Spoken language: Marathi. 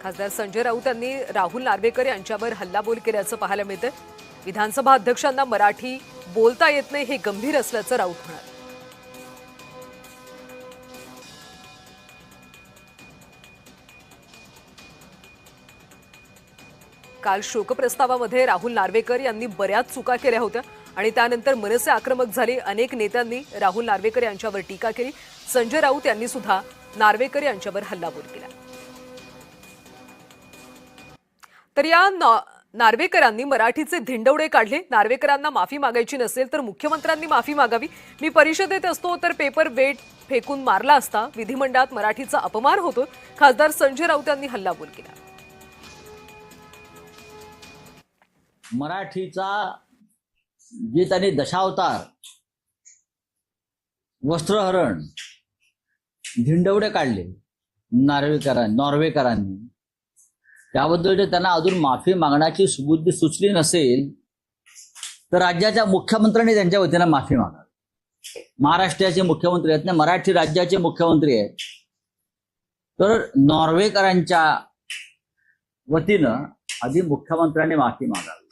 खासदार संजय राऊत यांनी राहुल नार्वेकर यांच्यावर हल्लाबोल केल्याचं पाहायला मिळतं। विधानसभा अध्यक्षांना मराठी बोलता येत नाही हे गंभीर असल्याचं राऊत म्हणाले। काल शोकप्रस्तावामध्ये राहुल नार्वेकर यांनी बऱ्याच चुका केल्या होत्या आणि त्यानंतर मनसे आक्रमक झाले। अनेक नेत्यांनी राहुल नार्वेकर यांच्यावर टीका केली। संजय राऊत यांनी सुद्धा नार्वेकर यांच्यावर हल्लाबोल केला। तर या नार्वेकरांनी मराठीचे धिंडवडे काढले। नार्वेकरांना माफी मागायची नसेल तर मुख्यमंत्र्यांनी माफी मागावी। मी परिषदेत असतो तर पेपर वेट फेकून मारला असता। विधिमंडळात मराठीचा अपमान होतो। खासदार संजय राऊत यांनी हल्लाबोल केला। मराठीचा जे त्यांनी दशावतार, वस्त्रहरण, धिंडवडे काढले नॉर्वेकरांनी, त्याबद्दल त्यांना अजून माफी मागण्याची सुबुद्धी सुचली नसेल तर राज्याच्या मुख्यमंत्र्यांनी त्यांच्या वतीनं माफी मागावी। महाराष्ट्राचे मुख्यमंत्री आहेत ना, मराठी राज्याचे मुख्यमंत्री आहेत, तर नॉर्वेकरांच्या वतीनं आधी मुख्यमंत्र्यांनी माफी मागावी।